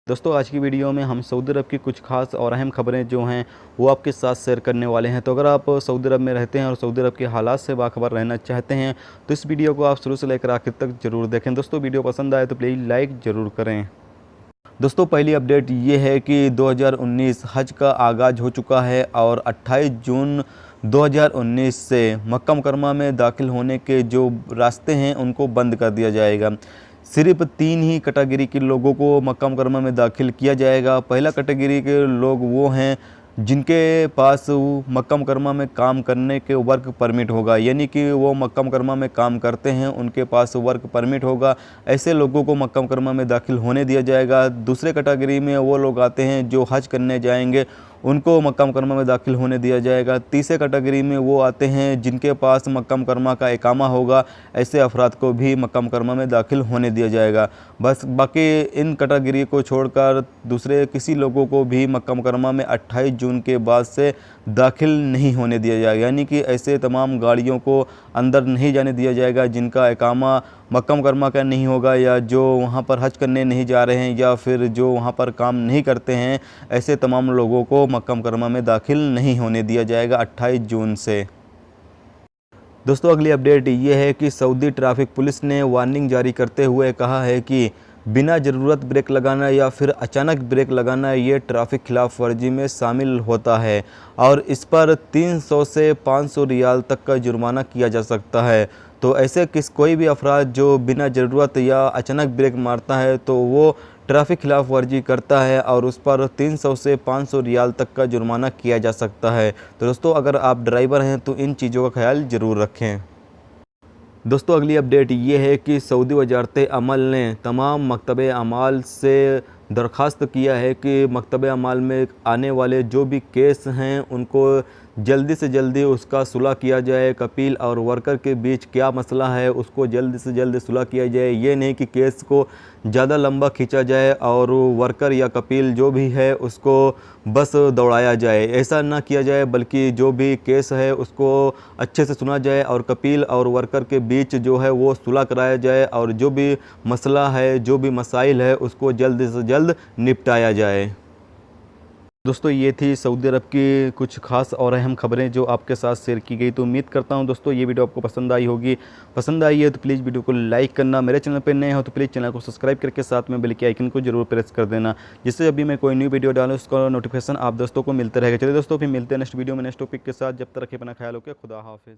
दोस्तों आज की वीडियो में हम सऊदी अरब की कुछ खास और अहम खबरें जो हैं वो आपके साथ शेयर करने वाले हैं। तो अगर आप सऊदी अरब में रहते हैं और सऊदी अरब के हालात से बाखबर रहना चाहते हैं तो इस वीडियो को आप शुरू से लेकर आखिर तक ज़रूर देखें। दोस्तों वीडियो पसंद आए तो प्लीज़ लाइक ज़रूर करें। दोस्तों पहली अपडेट ये है कि 2019 हज का आगाज़ हो चुका है और 28 जून 2019 से मक्का मुकर्रमा में दाखिल होने के जो रास्ते हैं उनको बंद कर दिया जाएगा। सिर्फ 3 ही कैटेगरी के लोगों को मक्का मुकर्रमा में दाखिल किया जाएगा। पहला कैटेगरी के लोग वो हैं जिनके पास मक्का मुकर्रमा में काम करने के वर्क परमिट होगा, यानी कि वो मक्का मुकर्रमा में काम करते हैं, उनके पास वर्क परमिट होगा। ऐसे लोगों को मक्का मुकर्रमा में दाखिल होने दिया जाएगा। दूसरे कैटेगरी में वो लोग आते हैं जो हज करने जाएंगे, उनको मक्का मुकर्रमा में दाखिल होने दिया जाएगा। तीसरे कैटेगरी में वो आते हैं जिनके पास मक्का मुकर्रमा का इकामा होगा, ऐसे अफराद को भी मक्का मुकर्रमा में दाखिल होने दिया जाएगा। बस बाकी इन कैटेगरी को छोड़कर दूसरे किसी लोगों को भी मक्का मुकर्रमा में 28 जून के बाद से दाखिल नहीं होने दिया जाएगा, यानी कि ऐसे तमाम गाड़ियों को अंदर नहीं जाने दिया जाएगा जिनका इकामा मक्का मुकर्रमा का नहीं होगा, या जो वहाँ पर हज करने नहीं जा रहे हैं, या फिर जो वहाँ पर काम नहीं करते हैं। ऐसे तमाम लोगों को मक्का मुकर्रमा में दाखिल नहीं होने दिया जाएगा 28 जून से। दोस्तों अगली अपडेट ये है कि सऊदी ट्रैफिक पुलिस ने वार्निंग जारी करते हुए कहा है कि बिना ज़रूरत ब्रेक लगाना या फिर अचानक ब्रेक लगाना ये ट्रैफिक खिलाफ वर्जी में शामिल होता है और इस पर 300 से 500 रियाल तक का जुर्माना किया जा सकता है। तो ऐसे कोई भी अफराद जो बिना ज़रूरत या अचानक ब्रेक मारता है तो वो ट्रैफिक खिलाफ वर्जी करता है और उस पर 300 से 500 रियाल तक का जुर्माना किया जा सकता है। तो दोस्तों अगर आप ड्राइवर हैं तो इन चीज़ों का ख्याल ज़रूर रखें। दोस्तों अगली अपडेट ये है कि सऊदी वजारत अमल ने तमाम मकतब अमाल से दरख्वास्त किया है कि मकतब अमाल में आने वाले जो भी केस हैं उनको जल्दी से जल्दी उसका सुलह किया जाए। कपील और वर्कर के बीच क्या मसला है उसको जल्दी से जल्दी सुलह किया जाए। ये नहीं कि केस को ज़्यादा लंबा खींचा जाए और वर्कर या कपील जो भी है उसको बस दौड़ाया जाए, ऐसा ना किया जाए, बल्कि जो भी केस है उसको अच्छे से सुना जाए और कपील और वर्कर के बीच जो है वो सुलह कराया जाए और जो भी मसला है, जो भी मसाइल है उसको जल्द से जल्द निपटाया जाए। दोस्तों ये थी सऊदी अरब की कुछ खास और अहम खबरें जो आपके साथ शेयर की गई। तो उम्मीद करता हूं दोस्तों ये वीडियो आपको पसंद आई होगी। पसंद आई है तो प्लीज़ वीडियो को लाइक करना, मेरे चैनल पर नए हो तो प्लीज़ चैनल को सब्सक्राइब करके साथ में बेल के आइकन को जरूर प्रेस कर देना, जिससे जब भी मैं कोई न्यू वीडियो डालूँ उसका नोटिफिकेशन आप दोस्तों को मिलता रहेगा। चलिए दोस्तों फिर मिलते हैं नेक्स्ट वीडियो में नेक्स्ट टॉपिक के साथ। जब तक रखें अपना ख्याल, ओके, खुदा हाफिज़।